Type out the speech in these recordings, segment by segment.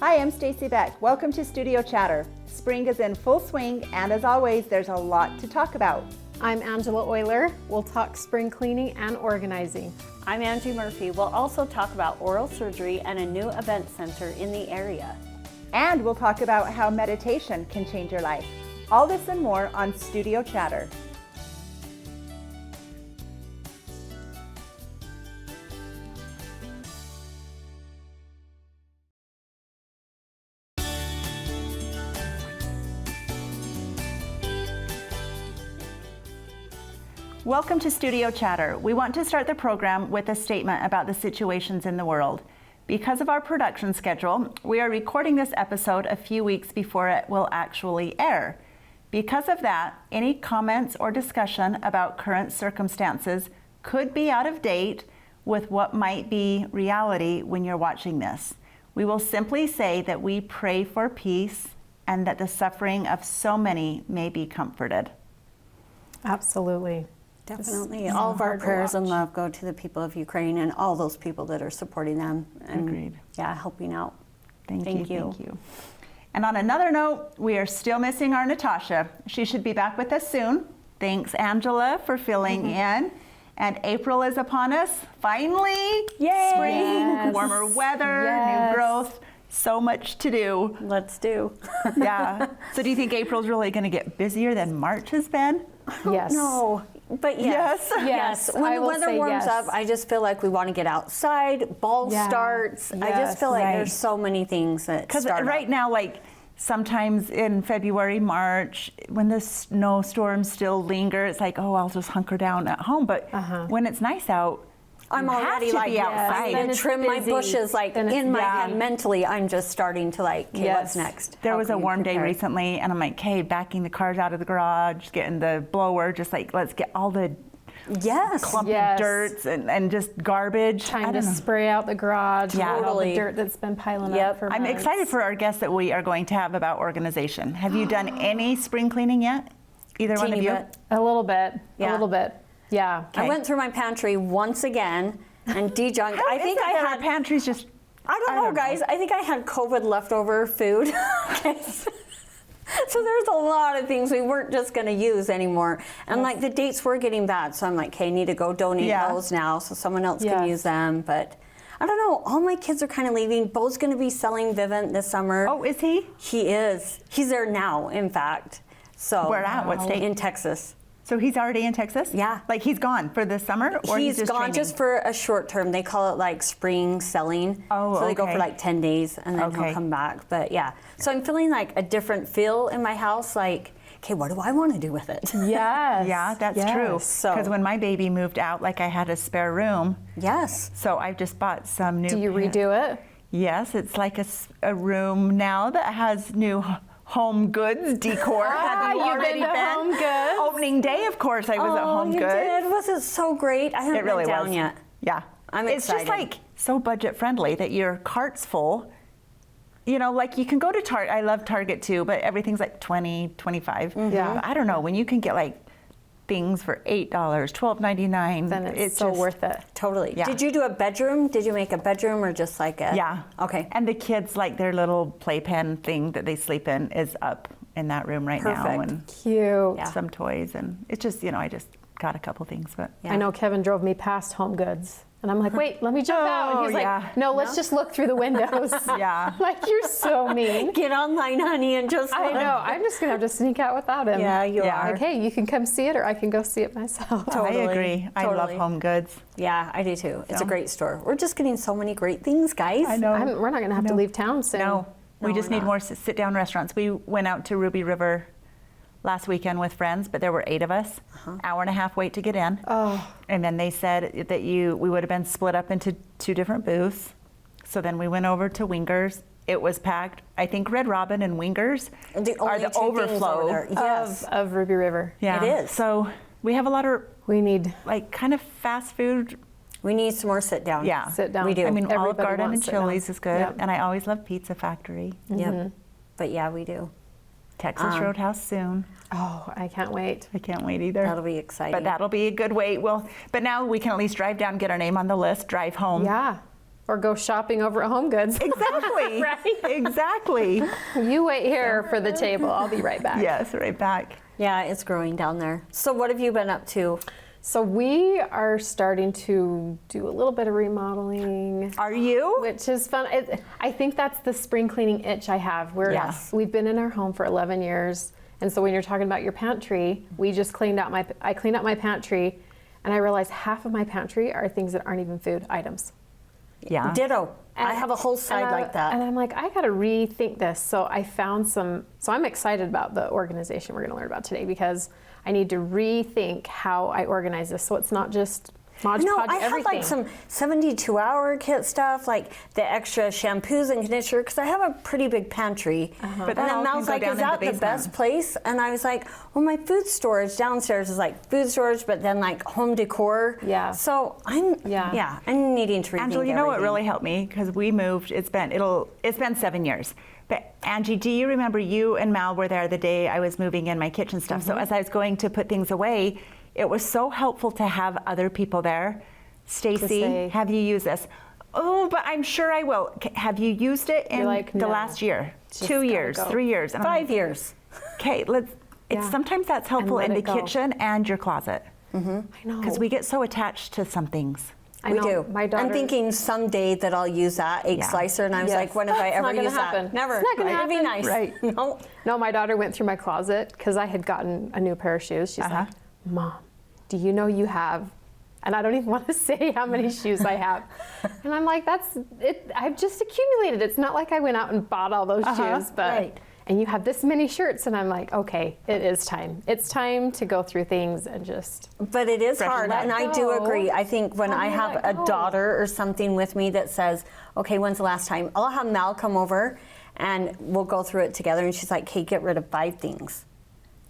Hi, I'm Stacy Beck. Welcome to Studio Chatter. Spring is in full swing, and as always, there's a lot to talk about. I'm Angela Euler. We'll talk spring cleaning and organizing. I'm Angie Murphy. We'll also talk about oral surgery and a new event center in the area. And we'll talk about how meditation can change your life. All this and more on Studio Chatter. Welcome to Studio Chatter. We want to start the program with a statement about the situations in the world. Because of our production schedule, we are recording this episode a few weeks before it will actually air. Because of that, any comments or discussion about current circumstances could be out of date with what might be reality when you're watching this. We will simply say that we pray for peace and that the suffering of so many may be comforted. Absolutely. Definitely. All of our prayers and love go to the people of Ukraine and all those people that are supporting them and Agreed. Helping out. Thank you. And on another note, we are still missing our Natasha. She should be back with us soon. Thanks, Angela, for filling in. And April is upon us. Finally, Yay! Spring, Yes. warmer weather, Yes. new growth. So much to do. Let's do. Yeah. So do you think April's really going to get busier than March has been? Yes. No, but yes. Yes, When I the will weather say warms yes. up, I just feel like we want to get outside, ball Yeah. starts. I Yes. just feel like Right. there's so many things that Because start right up. now, like sometimes in February, March, when the snowstorms still linger, it's like, oh, I'll just hunker down at home. But when it's nice out, I'm you have already to like, be outside. I'm Then gonna it's trim my busy. bushes like Then it's- in my Yeah. head mentally. I'm just starting to like, okay, what's next? There How was can a we warm day prepare? recently, and I'm like, hey, backing the cars out of the garage, getting the blower, just like, let's get all the Yes. clumpy Yes. dirts and just garbage. I Time to don't know. spray out the garage, Yeah. get all the Totally. dirt that's been piling Yep. up for I'm months. excited for our guests that we are going to have about organization. Have you done any spring cleaning yet? Either one of Teeny you? bit. A little bit. Yeah. A little bit. Yeah. I went through my pantry once again and dejunked. How I is think it I that our had. pantry's just. I don't know, guys. I think I had COVID leftover food. Okay. So there's a lot of things we weren't just going to use anymore. And like the dates were getting bad. So I'm like, okay, need to go donate Yeah. those now so someone else Yes. can use them. But I don't know. All my kids are kind of leaving. Bo's going to be selling Vivint this summer. Oh, is he? He is. He's there now, in fact. So Where at? What state? In Texas. So he's already in Texas? Yeah. Like he's gone for the summer, or He's just gone training? just for a short term. They call it like spring selling. Oh, so they go okay. for like 10 days and then Okay. he'll come back. But yeah, so I'm feeling like a different feel in my house. Like, okay, what do I want to do with it? Yes. Yeah, that's Yes. true. So- Because when my baby moved out, like I had a spare room, Yes. so I've just bought some new. Do you redo it? Yes, it's like a room now that has new home goods decor. Have you you've already been to Home Goods? Opening day, of course, I was at Home you Goods. did? Was it so great? I haven't It really been down was. yet. Yeah. I'm It's just excited. like so budget friendly that your cart's full. You know, like you can go to Target. I love Target too, but everything's like $20, $25. Yeah. But I don't know, when you can get like things for $8, $12.99, Then it's so just worth it. Totally. Yeah. Did you do a bedroom? Did you make a bedroom or just like a? Yeah. Okay. And the kids, like their little playpen thing that they sleep in is up in that room right now. Perfect. And Cute. Yeah. some toys. And it's just, you know, I just got a couple things, but. Yeah. I know Kevin drove me past Home Goods. And I'm like, wait, let me jump out. And he's Oh, like, yeah. no, let's just look through the windows. Yeah. Like, you're so mean. Get online, honey, and just I look. know. I'm just going to have to sneak out without him. Yeah, you Yeah. are. Like, hey, you can come see it or I can go see it myself. I Totally. agree. I love Totally. Home Goods. Yeah, I do too. It's So. a great store. We're just getting so many great things, guys. I know. We're not going to have to leave town soon. No, we No, just we're need not. more sit-down restaurants. We went out to Ruby River last weekend with friends, but there were 8 of us. Hour and a half wait to get in. Oh, And then they said that we would have been split up into 2 different booths. So then we went over to Wingers. It was packed. I think Red Robin and Wingers The are only the two things overflow. over there. Yes. of Ruby River. Yeah, It is. So we have a lot of We need like kind of fast food. We need some more sit down. Yeah, sit down. We do. I mean, Olive Everybody Garden and wants sit down. Chili's is good, Yep. and I always love Pizza Factory. Yep. But yeah, we do. Texas Roadhouse soon. Oh, I can't wait. I can't wait either. That'll be exciting. But that'll be a good wait. Well, but now we can at least drive down, get our name on the list, drive home. Yeah. or go shopping over at Home Goods. Exactly. Right? Exactly. You wait here for the table. I'll be right back. Yes, right back. Yeah, it's growing down there. So what have you been up to? So we are starting to do a little bit of remodeling. Are you? Which is fun. I think that's the spring cleaning itch I have. We've been in our home for 11 years. And so when you're talking about your pantry, I cleaned out my pantry, and I realized half of my pantry are things that aren't even food items. Yeah. Ditto. I have a whole side like that. And I'm like, I got to rethink this. So I found so I'm excited about the organization we're going to learn about today, because I need to rethink how I organize this. So it's not just Mod Podge I everything. have like some 72-hour kit stuff, like the extra shampoos and conditioner, because I have a pretty big pantry. But And that then all Mal's can like, go is down in that the the basement. best place? And I was like, well, my food storage downstairs is like food storage, but then like home decor. Yeah. So I'm needing to rethink Angela, you know what everything. really helped me? Because we moved, it's been 7 years. But Angie, do you remember you and Mal were there the day I was moving in my kitchen stuff? So as I was going to put things away, it was so helpful to have other people there. Stacy, say- have you used this? Oh, but I'm sure I will. Have you used it in You're like, the no. last year? Just 2 gotta years, go. 3 years? And I'm 5 like, years. okay, Yeah. sometimes that's helpful let in the it go. kitchen and your closet. I know. Because we get so attached to some things. I We know. do. My daughter, I'm thinking someday that I'll use that egg Yeah. slicer, and I was Yes. like, when have I It's ever not gonna used happen. that? Never. It's not gonna It'd be happen. nice. Right. No. No, my daughter went through my closet because I had gotten a new pair of shoes. She's like, Mom, do you know you have, and I don't even want to say how many shoes I have. And I'm like, that's it. I've just accumulated. It's not like I went out and bought all those shoes, but, Right. and you have this many shirts. And I'm like, okay, it is time. It's time to go through things and just. But it is hard, let and I do go. agree. I think when How do I you have let a go? daughter or something with me that says, okay, when's the last time? I'll have Mal come over and we'll go through it together, and she's like, hey, get rid of 5 things.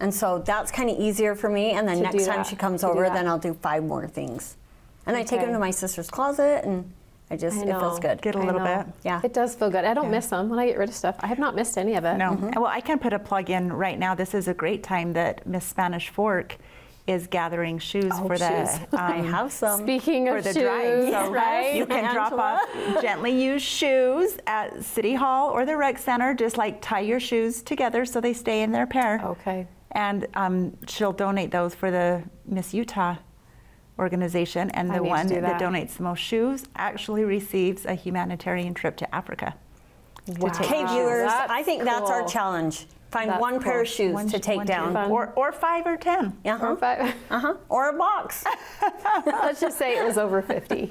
And so that's kind of easier for me, and then To next do time that, she comes to do over, that. then I'll do 5 more things. And I take them Okay. to my sister's closet, and it feels know. good. Get a I little know. bit. Yeah. It does feel good. I don't miss them when I get rid of stuff. I have not missed any of it. No. Well, I can put a plug in right now. This is a great time that Miss Spanish Fork is gathering shoes Oh, for the shoes. I have some. Speaking for of the shoes, drive. So right? you can drop Angela? off gently used shoes at City Hall or the Rec Center. Just like tie your shoes together so they stay in their pair. Okay. And she'll donate those for the Miss Utah organization, and I the need to one do that that. donates the most shoes actually receives a humanitarian trip to Africa. Wow. Okay, viewers, That's I think that's our cool. challenge. Find That's one pair of cool. shoes to take down. Fun. Or 5 or 10. Uh-huh. Or if Or a box. let's just say it was over 50.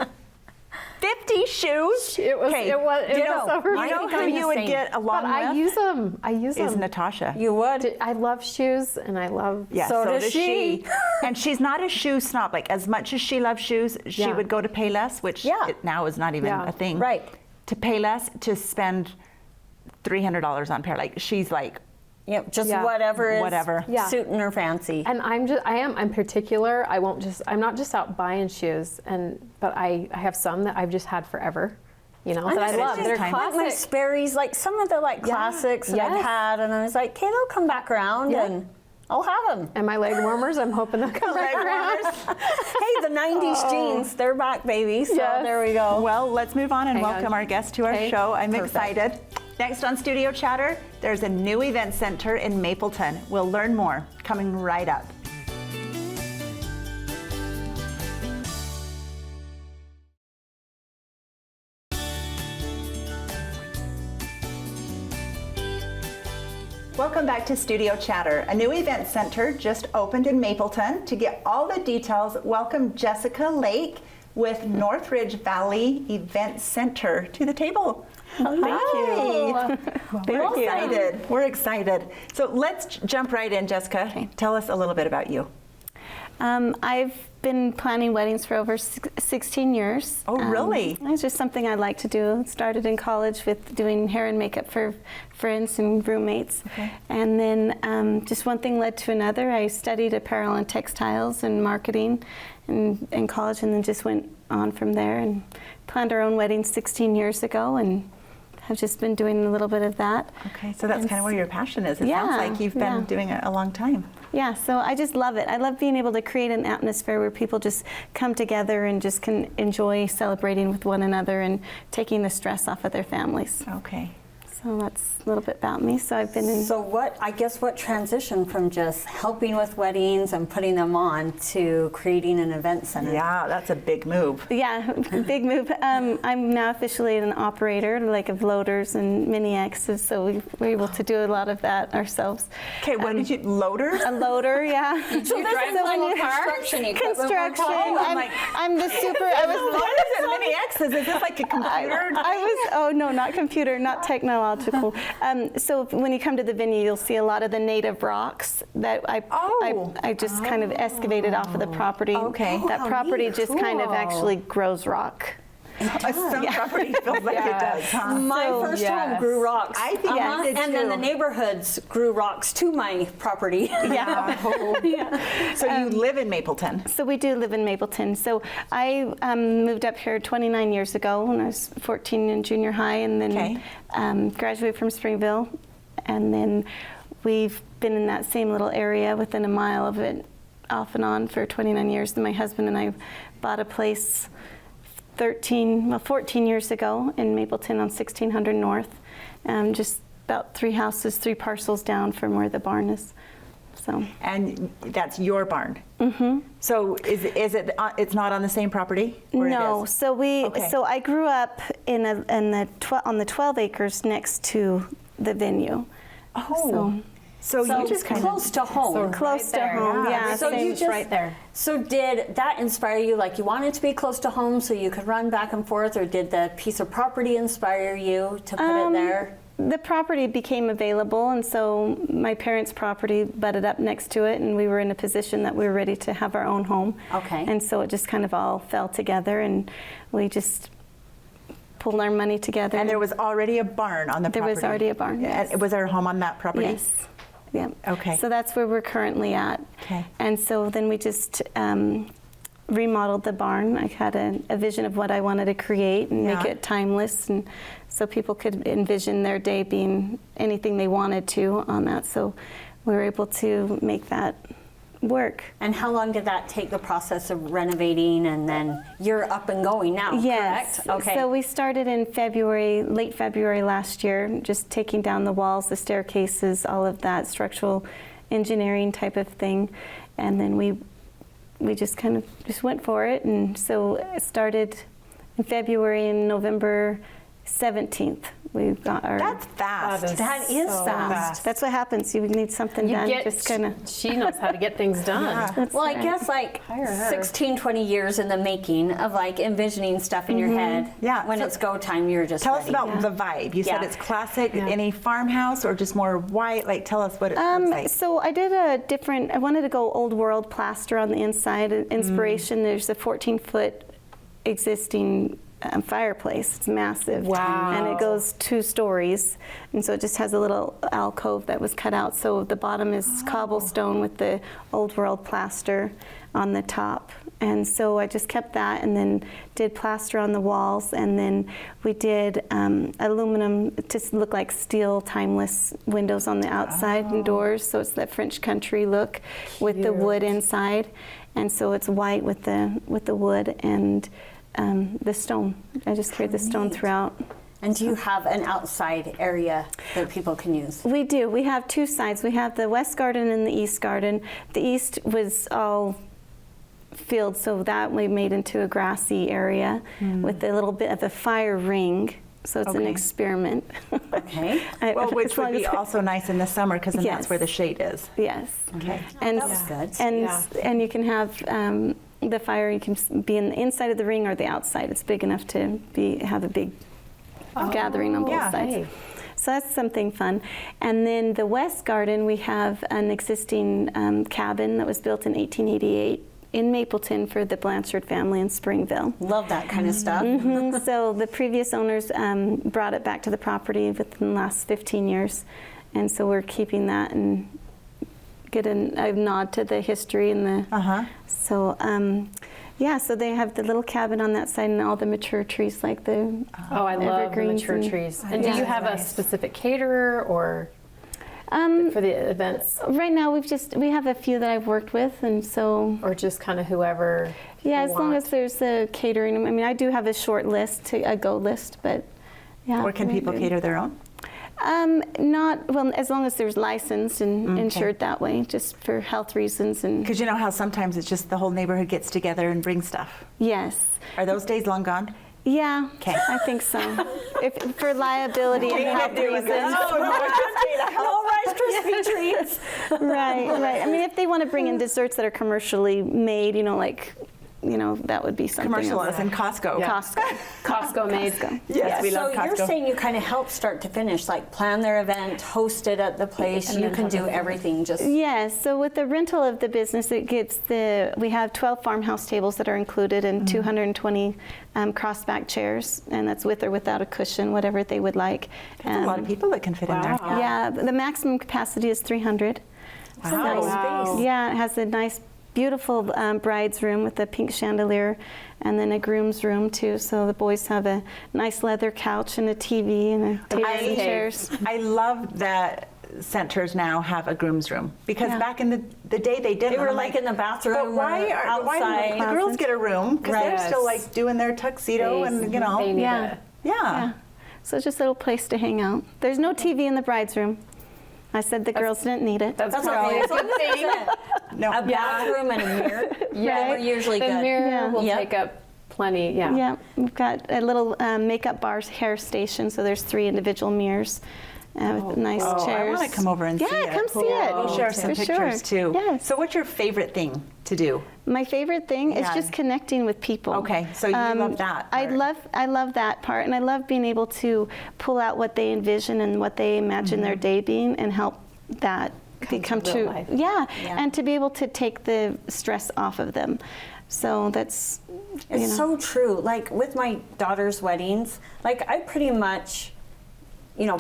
50 shoes? It was. Okay, It was ditto. over I You know think who I'm the you would same. get along But I with use them. I use is them. Natasha. You would. I love shoes, and I love. Yeah, So does she. And she's not a shoe snob. Like, as much as she loves shoes, she Yeah. would go to Payless, which Yeah. now is not even Yeah. a thing. Right. To Payless to spend $300 on a pair. Like, she's like, Yep, just Yeah. whatever is Whatever. Yeah. suiting her fancy. And I'm particular. I'm not just out buying shoes, but I have some that I've just had forever. You know, that I just love. think They're time. Like my classic. Sperry's, like some of the like Yeah. classics that I've Yes. had, and I was like, okay, they'll come back around, Yeah. and I'll have them. And my leg warmers, I'm hoping they'll come back around. Hey, the 90s jeans, they're back, baby. So Yes. there we go. well, let's move on and Hang on. welcome our guest to our Okay. show. I'm Perfect. excited. Next on Studio Chatter, there's a new event center in Mapleton. We'll learn more coming right up. Welcome back to Studio Chatter. A new event center just opened in Mapleton. To get all the details, welcome Jessica Lake with Northridge Valley Event Center to the table. Thank you. We're excited. We're excited. So let's jump right in, Jessica. Okay. Tell us a little bit about you. I've been planning weddings for over 16 years. Oh, really? It's just something I like to do. Started in college with doing hair and makeup for friends and roommates. Okay. And then just one thing led to another. I studied apparel and textiles and marketing in college, and then just went on from there and planned our own wedding 16 years ago and I've just been doing a little bit of that. Okay, so that's kind of where your passion is. It sounds like you've been doing it a long time. Yeah, so I just love it. I love being able to create an atmosphere where people just come together and just can enjoy celebrating with one another and taking the stress off of their families. Okay. So that's a little bit about me. So I've been in. So what transitioned from just helping with weddings and putting them on to creating an event center? Yeah, that's a big move. Yeah, big move. I'm now officially an operator, like of loaders and mini X's, so we're able to do a lot of that ourselves. Okay, what did you, loaders? A loader, yeah. So you drive little construction equipment. Construction. I'm the super. Loaders and mini X's. Is this like a computer? Oh no, not computer, not technological. So when you come to the venue, you'll see a lot of the native rocks that I just kind of excavated off of the property. Okay. That property just kind of actually grows rock. Some property feels like it does, huh? My first home grew rocks. I think I did and too. then the neighborhoods grew rocks to my property. So you live in Mapleton. So we do live in Mapleton. So I moved up here 29 years ago when I was 14 in junior high, and then graduated from Springville. And then we've been in that same little area within a mile of it off and on for 29 years. And my husband and I bought a place 14 years ago in Mapleton on 1600 North, just about 3 houses, 3 parcels down from where the barn is. So. And that's your barn. Mm-hmm. So is it? It's not on the same property? Or No. It is? So I grew up on the 12 acres next to the venue. Oh. So you just kind close to home. Close to home, yeah. So you just right there. So did that inspire you? Like you wanted to be close to home so you could run back and forth, or did the piece of property inspire you to put it there? The property became available, and so my parents' property butted up next to it, and we were in a position that we were ready to have our own home. Okay. And so it just kind of all fell together, and we just pulled our money together. And there was already a barn on the property. There was already a barn, yes. Was there a home on that property? Yes. Yeah. Okay. So that's where we're currently at. Okay. And so then we just remodeled the barn. I had a vision of what I wanted to create and make it timeless, and so people could envision their day being anything they wanted to on that. So we were able to make that work. And how long did that take, the process of renovating, and then you're up and going now, Yes. correct? Okay. So we started in late February last year, just taking down the walls, the staircases, all of that structural engineering type of thing. And then we just kind of just went for it. And so it started in February, and November 17th. We got our. That's fast. That is fast. That's what happens. You need something done. Just kind of. She knows how to get things done. Well, I guess like 16, 20 years in the making of like envisioning stuff in your head. Yeah. When So it's go time, you're just Tell ready. us about the vibe. You said Yeah. it's classic. Any farmhouse or just more white? Like, tell us what it looks like. So I did I wanted to go old world plaster on the inside. Inspiration, there's a 14-foot existing fireplace. It's massive. Wow. And it goes 2 stories. And so it just has a little alcove that was cut out. So the bottom is cobblestone with the old world plaster on the top. And so I just kept that and then did plaster on the walls. And then we did aluminum to look like steel, timeless windows on the outside and doors. So it's that French country look with the wood inside. And so it's white with the wood and the stone. I just carried the stone throughout. And do you have an outside area that people can use? We do. We have 2 sides. We have the west garden and the east garden. The east was all field, so that we made into a grassy area with a little bit of a fire ring. So it's an experiment. Okay. Well, which would be also nice in the summer because then that's where the shade is. Yes. Okay. And That's good. and you can have the fire. You can be in the inside of the ring or the outside. It's big enough to have a big gathering on both sides. Hey. So that's something fun. And then the west garden, we have an existing cabin that was built in 1888 in Mapleton for the Blanchard family in Springville. Love that kind of stuff. So the previous owners brought it back to the property within the last 15 years. And so we're keeping that and get a nod to the history and the. So Yeah, so they have the little cabin on that side and all the mature trees like the Oh, I love the evergreens mature and- trees. And Yeah. do you have a specific caterer or for the events? Right now we have a few that I've worked with, and so Or just kind of whoever? yeah, you as long want? as there's a catering. I mean, I do have a short list, a go list, but yeah. Or can we people do. cater their own? Not well, as long as there's licensed and insured that way, just for health reasons and Because you know how sometimes it's just the whole neighborhood gets together and brings stuff. yes. Are those days long gone? Yeah, 'Kay. I think so. If for liability and health reasons. No Rice Krispie treats. Right. I mean, if they want to bring in desserts that are commercially made, that would be something Commercial else. as in Costco. Yeah. Costco made. Yes, we so love you're Costco. saying you kind of help start to finish, like plan their event, host it at the place. And You then can have do the- everything. Just Yes, so with the rental of the business, we have 12 farmhouse tables that are included and 220 crossback chairs, and that's with or without a cushion, whatever they would like. That's a lot of people that can fit in there. Wow. Yeah, the maximum capacity is 300. It's a nice Wow. space. Yeah, it has a nice, beautiful bride's room with a pink chandelier, and then a groom's room too. So the boys have a nice leather couch and a TV and a table and chairs. I love that centers now have a groom's room because Yeah. back in the day they didn't. They were I'm like in the bathroom But why or why outside. do the girls get a room? Because they're Right. still like doing their tuxedo and They need Yeah. yeah. Yeah. So it's just a little place to hang out. There's no TV in the bride's room. I said the girls didn't need it. That's That's probably okay. a good thing. No. A bathroom and a mirror. Yeah, We're usually the good. mirror Yeah. will Yep. take up plenty. Yeah. Yeah, we've got a little makeup bar hair station, so there's 3 individual mirrors with nice Oh, chairs. I want to come over and see it. Yeah, come see it. We'll share some For pictures sure. too. Yes. So what's your favorite thing to do? My favorite thing is Yeah. just connecting with people. Okay, so you love that I part. love that part, and I love being able to pull out what they envision and what they imagine their day being, and help that become to real true. life. Yeah, Yeah. and to be able to take the stress off of them. So that's It's so true. Like with my daughter's weddings, like I pretty much,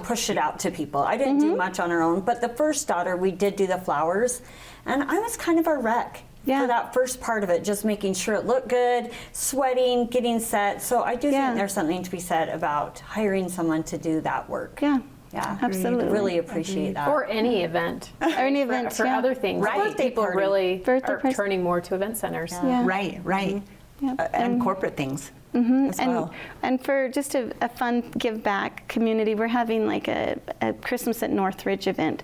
pushed it out to people. I didn't do much on her own, but the first daughter, we did do the flowers, and I was kind of a wreck. Yeah. For that first part of it, just making sure it looked good, sweating, getting set. So I do Yeah. think there's something to be said about hiring someone to do that work. yeah, Yeah, absolutely. Really appreciate that. Or any event. Or any event, For yeah. other things. Right. Birthday people Party. really Birthday are party. turning more to event centers. Yeah. Right. Yeah. And corporate things as well. And for just a fun give back community, we're having like a Christmas at Northridge event.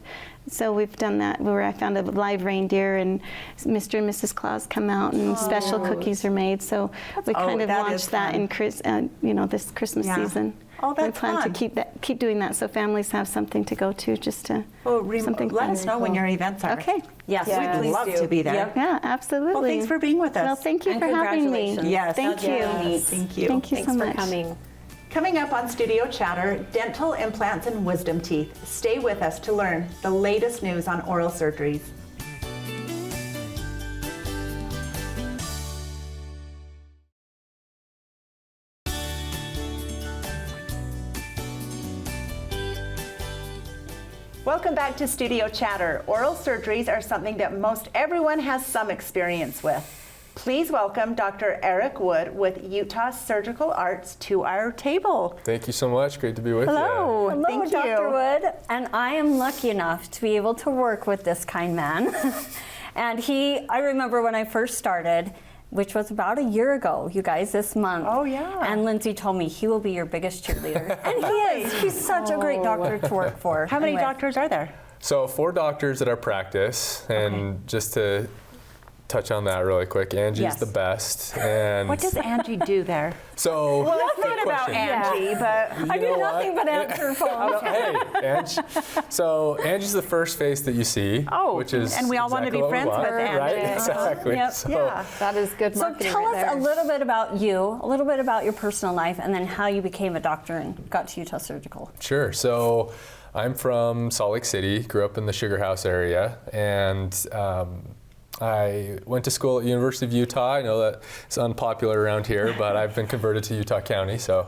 So we've done that where I found a live reindeer and Mr. and Mrs. Claus come out and special cookies are made. So we kind of that is launched that fun. in this Christmas Yeah. season. Oh, We that's plan fun. to keep doing that so families have something to go to, just to Well, something let fun. us know when your events are. Okay. Yes, Yes. We'd love please do. to be there. Yep. Yeah, absolutely. Well, thanks for being with us. Well, thank you And for having me. congratulations. Yes. Thank you. Yes. Thank you. Thank you Thanks so for much. coming. Coming up on Studio Chatter, dental implants and wisdom teeth. Stay with us to learn the latest news on oral surgeries. Welcome back to Studio Chatter. Oral surgeries are something that most everyone has some experience with. Please welcome Dr. Eric Wood with Utah Surgical Arts to our table. Thank you so much. Great to be with Hello. Hello, Thank Dr. you. Wood. And I am lucky enough to be able to work with this kind man. And I remember when I first started, which was about a year ago, you guys, this month. Oh, yeah. And Lindsay told me he will be your biggest cheerleader. And he is. He's such a great doctor to work for. How many and with. doctors are there? So 4 doctors at our practice, and just to touch on that really quick, Angie's Yes. the best. And What does Angie do there? so Well, it's good not about question. Angie, but I You do know nothing what? but answer phones. Hey, Angie. So Angie's the first face that you see, Oh, which is and we all want to exactly be what we friends want, with Angie. right? Uh-huh. Exactly. Yep. So, yeah. That is good So marketing tell right us there. a little bit about you, a little bit about your personal life, and then how you became a doctor and got to Utah Surgical. Sure. So I'm from Salt Lake City, grew up in the Sugar House area, and I went to school at University of Utah. I know that it's unpopular around here, but I've been converted to Utah County. So,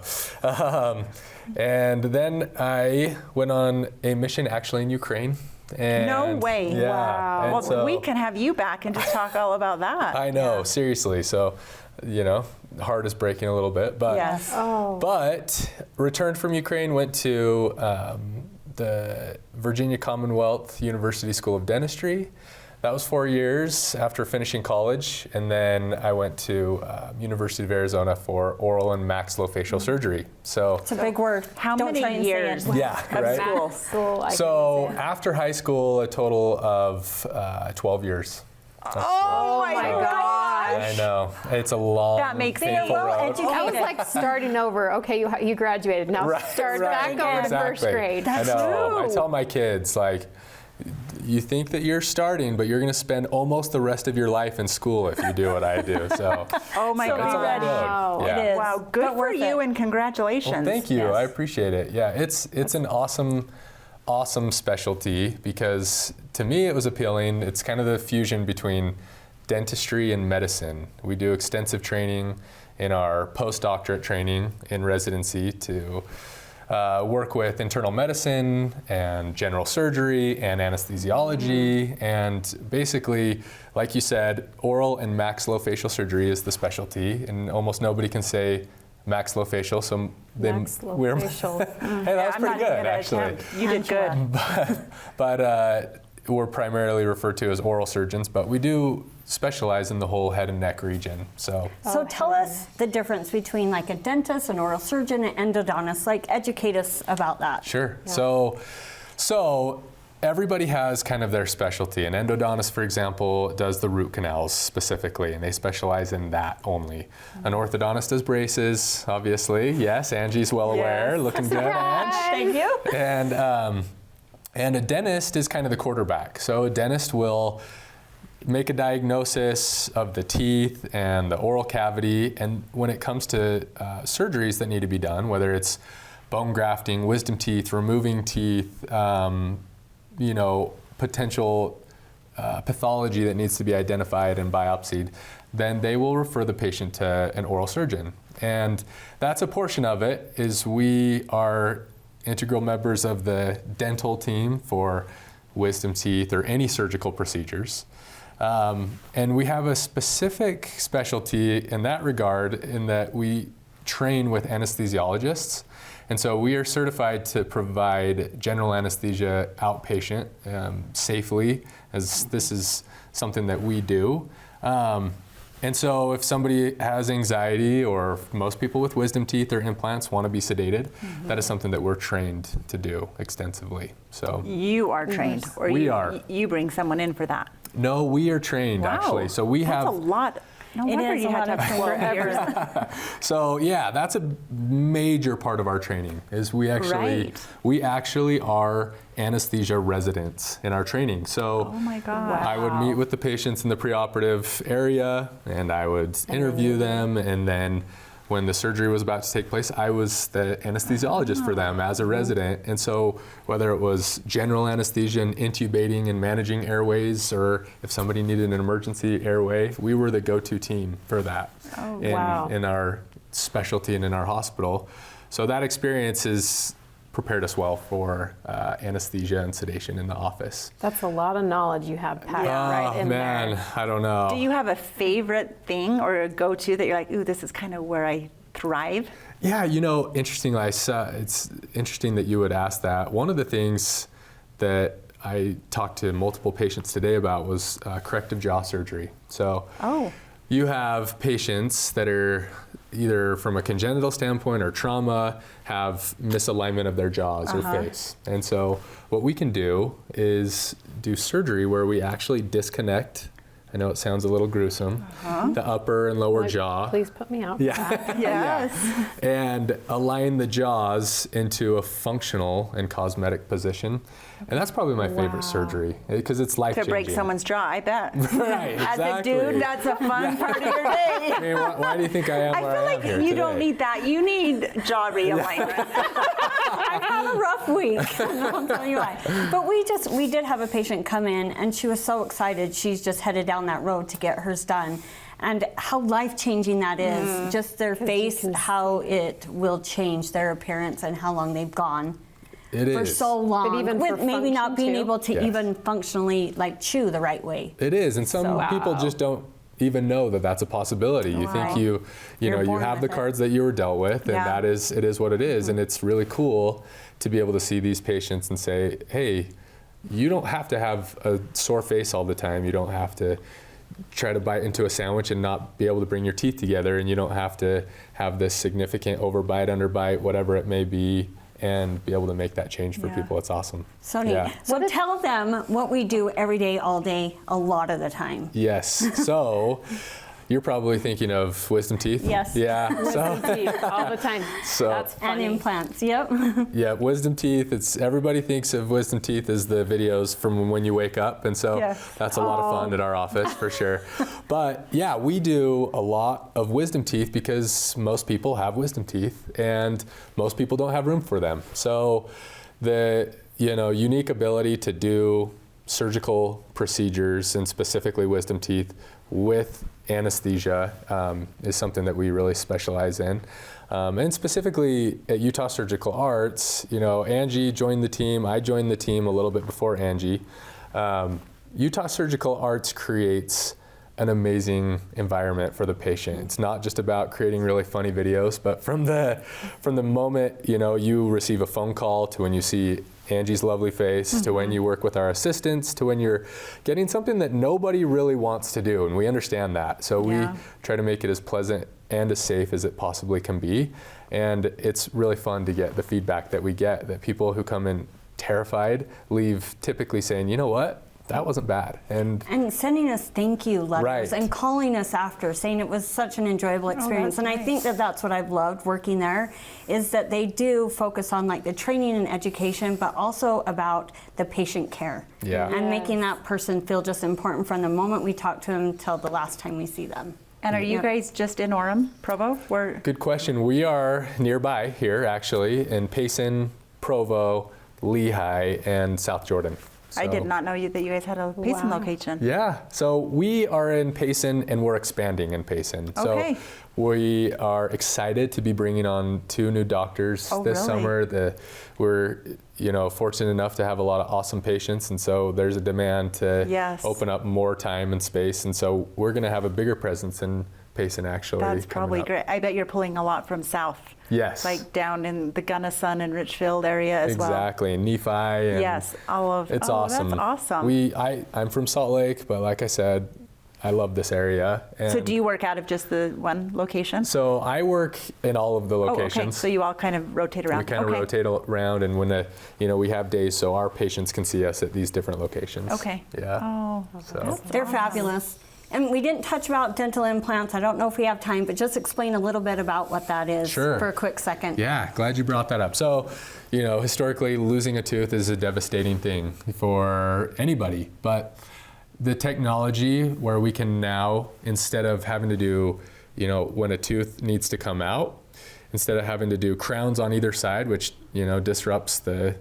and then I went on a mission actually in Ukraine. And No way. Yeah. Wow. and Well, so- we can have you back and just talk all about that. I know, seriously. So the heart is breaking a little bit. But, Yes. but returned from Ukraine, went to the Virginia Commonwealth University School of Dentistry. That was 4 years after finishing college, and then I went to University of Arizona for oral and maxillofacial surgery. So It's a big word. How Don't try many and say years it. yeah, of right. school? School, I So can say. after high school, a total of 12 years. Oh my gosh. I know, it's a long, That makes me painful well road. educated. That was like starting over. Okay, you graduated. Now Right, start right, back over to first exactly. grade. I know. true. I tell my kids, like, you think that you're starting, but you're going to spend almost the rest of your life in school if you do what I do. So, Oh my So it's a long gosh. road. Wow. Yeah. It is. Wow, good But for worth you it. and congratulations. Well, thank you. Yes. I appreciate it. Yeah, it's an awesome specialty because to me it was appealing. It's kind of the fusion between dentistry and medicine. We do extensive training in our postdoctorate training in residency to work with internal medicine and general surgery and anesthesiology. And basically, like you said, oral and maxillofacial surgery is the specialty, and almost nobody can say maxillofacial, so then we're Maxillofacial. hey, that was I'm pretty not even good gonna actually. attempt. You did good. But we're primarily referred to as oral surgeons, but we do specialize in the whole head and neck region. So So tell us the difference between like a dentist, an oral surgeon, an endodontist. Like educate us about that. sure. So everybody has kind of their specialty. An endodontist, for example, does the root canals specifically, and they specialize in that only. An orthodontist does braces, obviously. Yes, Angie's well aware. Yes. Looking good, Ange. Thank you. And a dentist is kind of the quarterback. So a dentist will make a diagnosis of the teeth and the oral cavity, and when it comes to surgeries that need to be done, whether it's bone grafting, wisdom teeth, removing teeth, potential pathology that needs to be identified and biopsied, then they will refer the patient to an oral surgeon. And that's a portion of it, is we are integral members of the dental team for wisdom teeth or any surgical procedures. And we have a specific specialty in that regard, in that we train with anesthesiologists. And so we are certified to provide general anesthesia outpatient safely, as this is something that we do. And so if somebody has anxiety, or most people with wisdom teeth or implants want to be sedated, that is something that we're trained to do extensively. So You are trained, or We you, are. you bring someone in for that. no, we are trained actually. So we That's have a lot. No It wonder is you a had lot to of have 12 years. So yeah, that's a major part of our training, is we actually are anesthesia residents in our training. So Oh my God. I would meet with the patients in the preoperative area, and I would interview them, and then when the surgery was about to take place, I was the anesthesiologist for them as a resident. And so whether it was general anesthesia and intubating and managing airways, or if somebody needed an emergency airway, we were the go-to team for that in our specialty and in our hospital. So that experience has prepared us well for anesthesia and sedation in the office. That's a lot of knowledge you have packed right in man, there. I don't know. Do you have a favorite thing or a go-to that you're like, ooh, this is kind of where I thrive? Yeah, interestingly, it's interesting that you would ask that. One of the things that I talked to multiple patients today about was corrective jaw surgery. So you have patients that are either from a congenital standpoint or trauma, have misalignment of their jaws or face. And so what we can do is do surgery where we actually disconnect, I know it sounds a little gruesome, the upper and lower Like, jaw. Please put me out. Yeah. Yes. And align the jaws into a functional and cosmetic position. And that's probably my favorite surgery, because it's To life-changing. break someone's jaw, I bet. Right, As exactly. a dude, that's a fun part of your day. I mean, why do you think I am I where feel I am like here you don't today? need that. You need jaw realignment. I've had a rough week. I'll tell you why. But we did have a patient come in, and she was so excited. She's just headed down that road to get hers done. And how life-changing that is. Just their face, how it will change their appearance and how long they've gone. It For is. so long, But even with for maybe not function, being too? able to Yes. even functionally like chew the right way. It is, and some So- people just don't even know that that's a possibility. You think you know, you have the cards that you were dealt with, and that is, it is what it is. And it's really cool to be able to see these patients and say, hey, you don't have to have a sore face all the time. You don't have to try to bite into a sandwich and not be able to bring your teeth together, and you don't have to have this significant overbite, underbite, whatever it may be, and be able to make that change for people. It's awesome. So neat. So tell them what we do every day, all day, a lot of the time. Yes. So you're probably thinking of wisdom teeth. Yes. Yeah. Wisdom teeth all the time. So That's funny. And implants. Yep. yeah, wisdom teeth. It's everybody thinks of wisdom teeth as the videos from when you wake up, and so that's a lot of fun at our office for sure. But yeah, we do a lot of wisdom teeth because most people have wisdom teeth, and most people don't have room for them. So the unique ability to do surgical procedures, and specifically wisdom teeth, with anesthesia is something that we really specialize in. And specifically at Utah Surgical Arts, Angie joined the team. I joined the team a little bit before Angie. Utah Surgical Arts creates an amazing environment for the patient. It's not just about creating really funny videos, but from the moment you receive a phone call to when you see Angie's lovely face, to when you work with our assistants, to when you're getting something that nobody really wants to do, and we understand that. So we try to make it as pleasant and as safe as it possibly can be. And it's really fun to get the feedback that we get, that people who come in terrified leave typically saying, you know what? That wasn't bad. And sending us thank you letters and calling us after, saying it was such an enjoyable experience. And I think that that's what I've loved working there, is that they do focus on like the training and education, but also about the patient care. Yeah. And making that person feel just important from the moment we talk to them till the last time we see them. And are you guys just in Orem, Provo? Good question. We are nearby here, actually, in Payson, Provo, Lehigh, and South Jordan. I did not know that you guys had a Payson location. Yeah, so we are in Payson, and we're expanding in Payson. Okay. So we are excited to be bringing on 2 new doctors this summer. We're fortunate enough to have a lot of awesome patients, and so there's a demand to open up more time and space, and so we're going to have a bigger presence in Payson, actually. That's probably great. I bet you're pulling a lot from south. Yes. Like down in the Gunnison and Richfield area as well. Exactly, and Nephi. And yes, all of. It's awesome. That's awesome. I'm from Salt Lake, but like I said, I love this area. And so do you work out of just the one location? So I work in all of the locations. Oh, okay. So you all kind of rotate around. We kind of rotate around, and when we have days so our patients can see us at these different locations. Okay. Yeah. Oh, so They're fabulous. And we didn't touch about dental implants. I don't know if we have time, but just explain a little bit about what that is for a quick second. Yeah, glad you brought that up. So, historically, losing a tooth is a devastating thing for anybody. But the technology where we can now, instead of having to do, when a tooth needs to come out, instead of having to do crowns on either side, which, disrupts the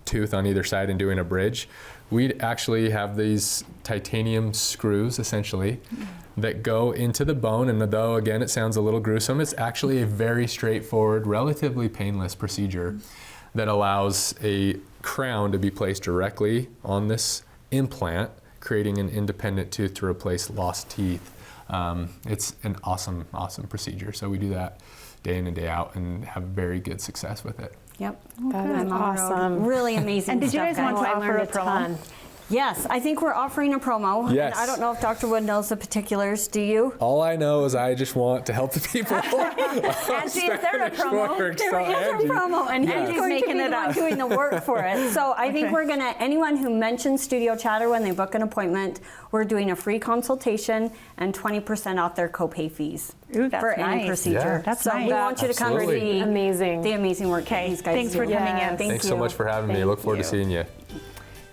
tooth on either side and doing a bridge, we actually have these titanium screws, essentially, that go into the bone. And though, again, it sounds a little gruesome, it's actually a very straightforward, relatively painless procedure that allows a crown to be placed directly on this implant, creating an independent tooth to replace lost teeth. It's an awesome, awesome procedure. So we do that day in and day out and have very good success with it. Yep. That is awesome. Really amazing. And did you stuff, guys want to I offer learned a a promo? ton. Yes, I think we're offering a promo. Yes. And I don't know if Dr. Wood knows the particulars. Do you? All I know is I just want to help the people. Angie, is there a promo? Work, There so is a promo, and Angie's he's going to making be it the one up. doing the work for it. So I think we're going to, anyone who mentions Studio Chatter when they book an appointment, we're doing a free consultation and 20% off their copay fees Ooh, that's for any nice. procedure. Yeah. That's so nice. we want you to come Absolutely. see Amazing. the amazing work that these guys thanks do. for coming in. Thank Thanks you. so much for having me. Look forward to seeing you.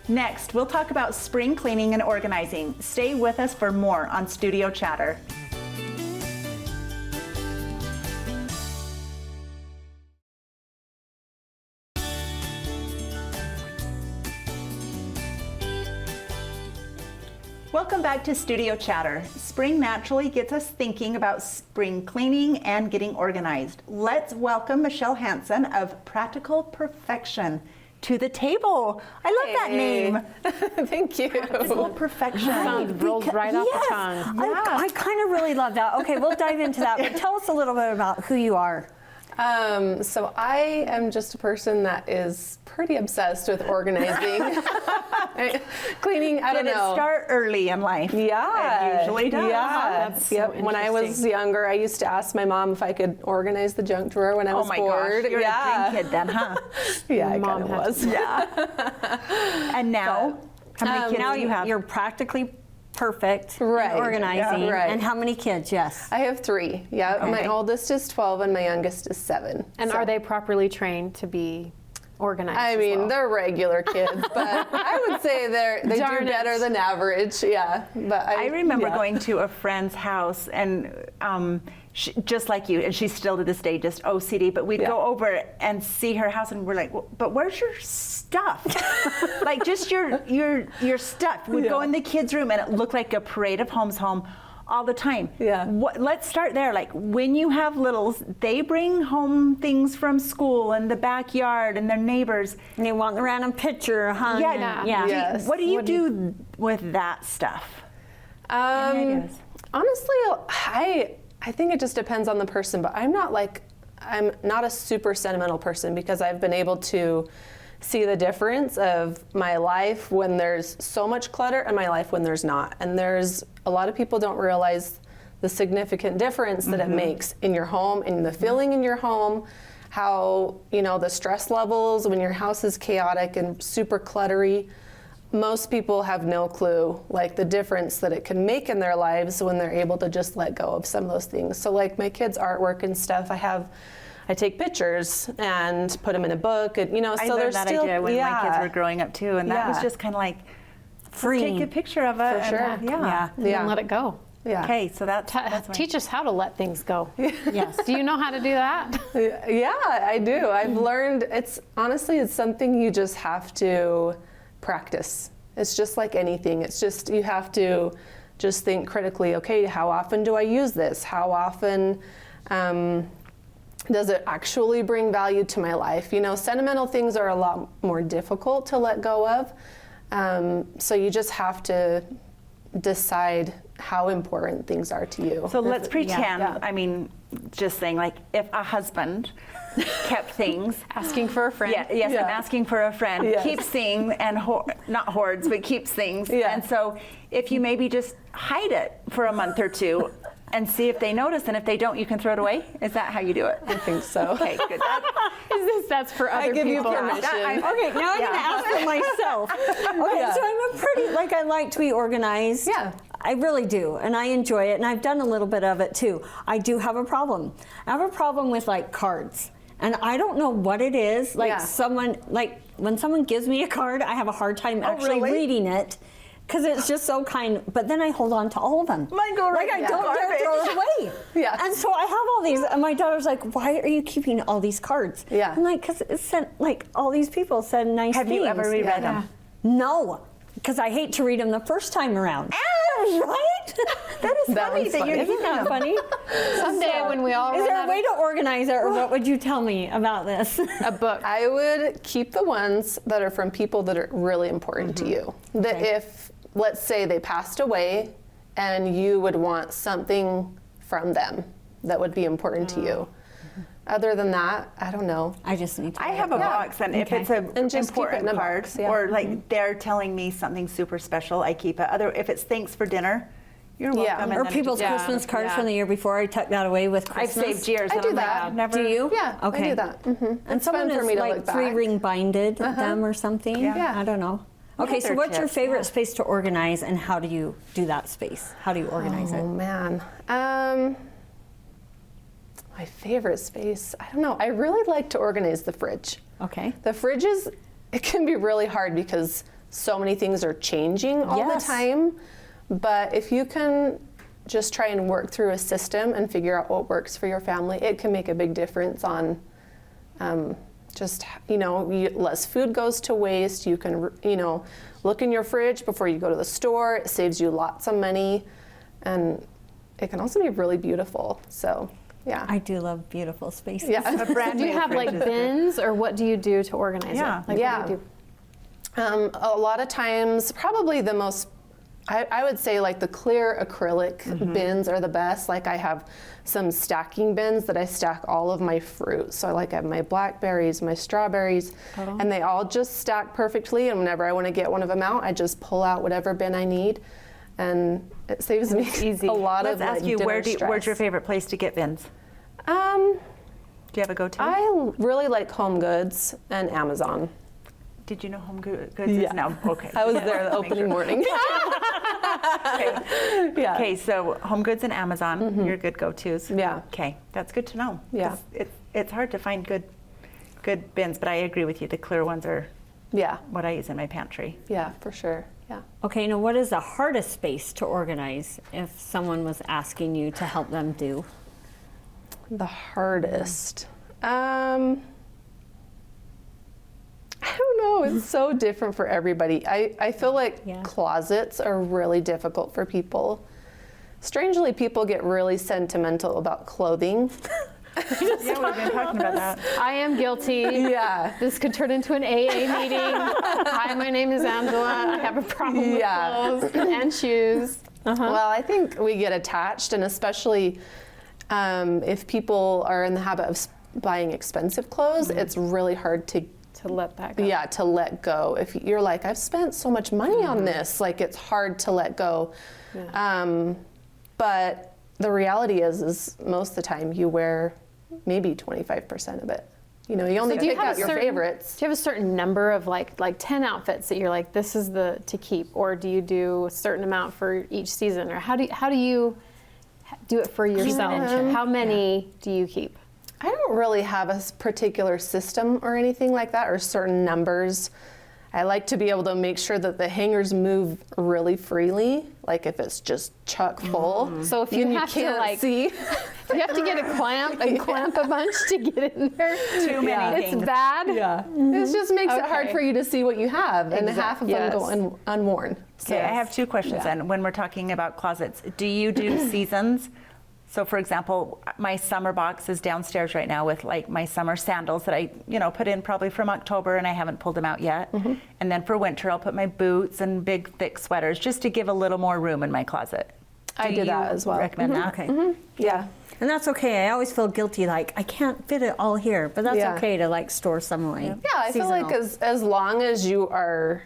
Next, we'll talk about spring cleaning and organizing. Stay with us for more on Studio Chatter. Welcome back to Studio Chatter. Spring naturally gets us thinking about spring cleaning and getting organized. Let's welcome Michelle Hansen of Practical Perfection. to the table. I love that name. Thank you. Practical perfection. Sounds rolls right off the tongue. I kind of really love that. Okay, we'll dive into that. But tell us a little bit about who you are. So I am just a person that is pretty obsessed with organizing, cleaning. I don't Did know. it start early in life? Yeah, It usually does. Yeah, That's yep. When I was younger, I used to ask my mom if I could organize the junk drawer when I was Oh my bored. gosh, you're yeah, a dream kid then, huh? yeah, I Mom kind of had was. Yeah. And now, how many kids Now do you have? you're practically perfect Right. in organizing. Yeah. Right. And how many kids? Yes. I have 3. Yeah, Okay. my oldest is 12 and my youngest is 7. And So- are they properly trained to be organized? I as mean, well? they're regular kids, but I would say they Darn do it. better than average. Yeah, but I remember yeah. going to a friend's house and just like you, and she's still to this day just OCD, but we'd go over and see her house and we're like, well, but where's your stuff? Like just your stuff. We'd go in the kids' room and it looked like a parade of homes home all the time. Yeah. Let's start there. Like when you have littles, they bring home things from school and the backyard and their neighbors. And you want the random picture hung. Yeah. and- yeah. Yes. What do you do with that stuff? ideas? Honestly, I think it just depends on the person, but I'm not a super sentimental person because I've been able to see the difference of my life when there's so much clutter and my life when there's not. And there's a lot of people don't realize the significant difference that it makes in your home, in the feeling in your home, how, the stress levels when your house is chaotic and super cluttery. Most people have no clue, like the difference that it can make in their lives when they're able to just let go of some of those things. So like my kids' artwork and stuff, I take pictures and put them in a book, and I so learned there's that still idea when my kids were growing up too, and that was just kind of like, Freeing. take a picture of it. For sure. And, yeah. And then let it go. Yeah. Okay, so that's what Teach us how to let things go. Yes. Do you know how to do that? Yeah, I do. I've learned it's something you just have to practice. It's just like anything. It's just you have to just think critically, okay, how often do I use this? How often does it actually bring value to my life? Sentimental things are a lot more difficult to let go of. So you just have to decide how important things are to you. So let's pretend, yeah. I mean, just saying, like, if a husband kept things. Asking for a friend. Yes, Yeah. I'm asking for a friend. Yes. Keeps things and not hoards, but keeps things. Yeah. And so if you maybe just hide it for a month or two and see if they notice, and if they don't, you can throw it away. Is that how you do it? I think so. Okay, good. That's for other I give you people. permission. Okay, now I'm going to ask for myself. Okay, Yeah. so I'm I like to be organized. Yeah. I really do, and I enjoy it, and I've done a little bit of it too. I do have a problem. I have a problem with like cards, and I don't know what it is. Like when someone gives me a card, I have a hard time actually really? reading it. Because it's just so kind, but then I hold on to all of them. Mine go right I in the don't dare throw it away. Yeah. And so I have all these, and my daughter's like, "Why are you keeping all these cards?" Yeah. I'm like, "Because it said like all these people said nice Have things." you ever reread them? No, because I hate to read them the first time around. Right? That is That funny one's that funny. you're Isn't that funny? Someday when we all Is run there out a way to organize it, or what would you tell me about this? of a book. I would keep the ones that are from people that are really important to you. That if, let's say, they passed away and you would want something from them that would be important to you. Other than that, I don't know. I just need to. I have a box, and if it's an And just keep it important in a card, box, yeah. or like they're telling me something super special, I keep it. If it's thanks for dinner, you're welcome. Yeah. and Or then people's Yeah, Christmas cards yeah. from the year before. I tuck that away with I've Christmas. saved years. I and do I'm like, that. I've never. Do you? Yeah, Okay. I do that. Mm-hmm. And It's someone fun for has me to like look back. 3-ring binded them or something. Yeah. I don't know. Okay, so Other what's your tips, favorite space to organize, and how do you do that space? How do you organize Oh it? man. My favorite space, I don't know. I really like to organize the fridge. Okay. The fridge it can be really hard because so many things are changing all Yes. the time. But if you can just try and work through a system and figure out what works for your family, it can make a big difference on less food goes to waste. You can, look in your fridge before you go to the store. It saves you lots of money. And it can also be really beautiful. So Yeah. I do love beautiful spaces. Yeah. A brand Do you new have like fridge is good. bins, or what do you do to organize Yeah. it? Like, Yeah. what do you do? A lot of times, probably the most, I would say like the clear acrylic bins are the best. Like I have some stacking bins that I stack all of my fruit. So I have my blackberries, my strawberries, and they all just stack perfectly. And whenever I want to get one of them out, I just pull out whatever bin I need. And it saves me easy. a lot Let's of ask like, you, dinner where's stress. your favorite place to get bins? Do you have a go-to? I really like Home Goods and Amazon. Did you know Home Goods is now? Okay. I was Yeah, there the make opening sure. morning. Yeah. Okay, so Home Goods and Amazon, your good go-tos. Yeah. Okay, that's good to know. Yeah. 'Cause it's hard to find good bins, but I agree with you. The clear ones are Yeah. what I use in my pantry. Yeah, for sure. Yeah. Okay, now what is the hardest space to organize if someone was asking you to help them do? The hardest. I don't know. It's so different for everybody. I feel like Yeah. closets are really difficult for people. Strangely, people get really sentimental about clothing. Yeah, we've been talking about that. I am guilty. Yeah. This could turn into an AA meeting. Hi, my name is Angela. I have a problem Yeah. with clothes and shoes. Well, I think we get attached, and especially if people are in the habit of buying expensive clothes, it's really hard to let that go. Yeah, to let go. If you're like, I've spent so much money on this, like it's hard to let go. But the reality is most of the time you wear maybe 25% of it. You know, you only Do you pick have out a your certain- favorites. Do you have a certain number of like 10 outfits that you're like, this is the to keep, or do you do a certain amount for each season, or how do you do it for yourself? How many do you keep? I don't really have a particular system or anything like that, or certain numbers. I like to be able to make sure that the hangers move really freely. Like if it's just chock full, So if you then have to, can't like- see. You have to get a clamp and clamp a bunch to get in there. Too many It's things. bad. Yeah, it just makes it hard Okay. for you to see what you have, and half of them go Yes. unworn. Okay, I have two questions then. When we're talking about closets, do you do seasons? So for example, my summer box is downstairs right now with like my summer sandals that I, put in probably from October and I haven't pulled them out yet. And then for winter, I'll put my boots and big thick sweaters just to give a little more room in my closet. I do that as well. Recommend that? Okay. Yeah. And that's okay. I always feel guilty, like I can't fit it all here, but that's Yeah. okay to like store some away. Yeah, I feel like as long as you are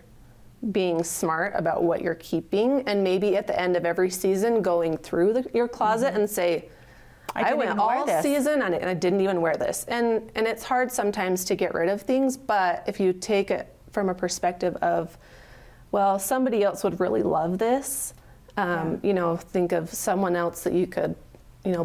being smart about what you're keeping, and maybe at the end of every season going through your closet and say, I didn't went even wear all this." season and I didn't even wear this. And it's hard sometimes to get rid of things, but if you take it from a perspective of, well, somebody else would really love this, think of someone else that you could,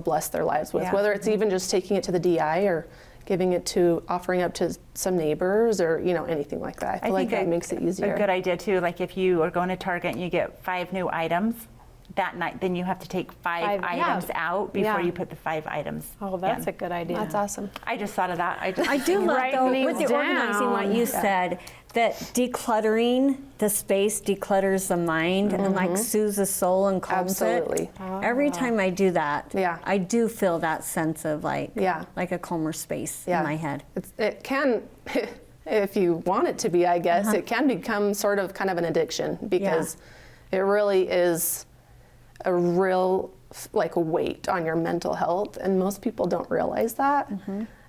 bless their lives with, Yeah. whether it's even just taking it to the DI or giving it to offering up to some neighbors or, anything like that. I feel like that makes it easier. A good idea too, like if you are going to Target and you get 5 new items that night, then you have to take 5 5, items yeah. out before Yeah. you put the 5 items Oh, that's in. a good idea. That's awesome. I just thought of that. I do love Write though things with the organizing what down. you said, that decluttering the space declutters the mind and like soothes the soul and calms Absolutely. it. Every time I do that, Yeah. I do feel that sense of like Yeah. like a calmer space Yeah. in my head. It can, if you want it to be, I guess, it can become sort of kind of an addiction because it really is a real like weight on your mental health, and most people don't realize that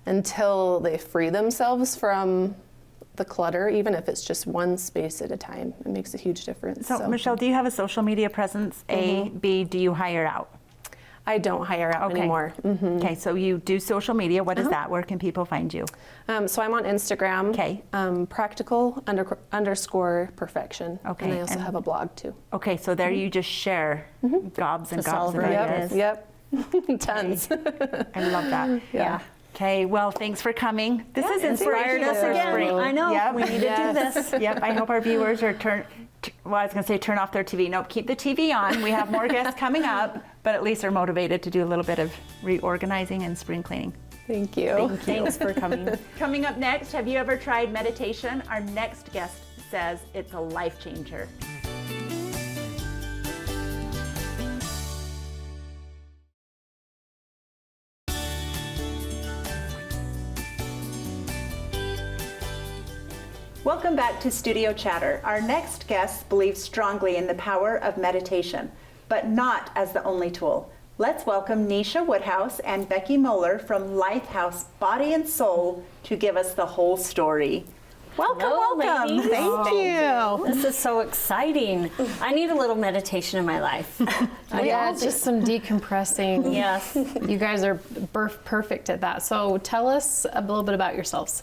until they free themselves from the clutter, even if it's just one space at a time. It makes a huge difference. So, Michelle, do you have a social media presence? A, B, do you hire out? I don't hire out Okay. anymore. Okay, so you do social media. What is that? Where can people find you? So I'm on Instagram. Okay. Practical_perfection. Okay, And I also and- have a blog too. Okay, so there you just share gobs and Just all gobs of over it. ideas. Yep. Tons. I love that. Yeah. Okay, well, thanks for coming. This is Inspired inspirational us for again. spring. I know. Yep. We need to do this. Yep, I hope our viewers are turn off their TV. Nope, keep the TV on. We have more guests coming up, but at least they're motivated to do a little bit of reorganizing and spring cleaning. Thank you. Thanks for coming. Coming up next, have you ever tried meditation? Our next guest says it's a life changer. Welcome back to Studio Chatter. Our next guests believe strongly in the power of meditation, but not as the only tool. Let's welcome Nisha Woodhouse and Becky Moeller from Lifehouse Body and Soul to give us the whole story. Welcome, Hello, welcome. ladies. Thank you. This is so exciting. I need a little meditation in my life. Yeah, just some decompressing. Yes. You guys are perfect at that. So tell us a little bit about yourselves.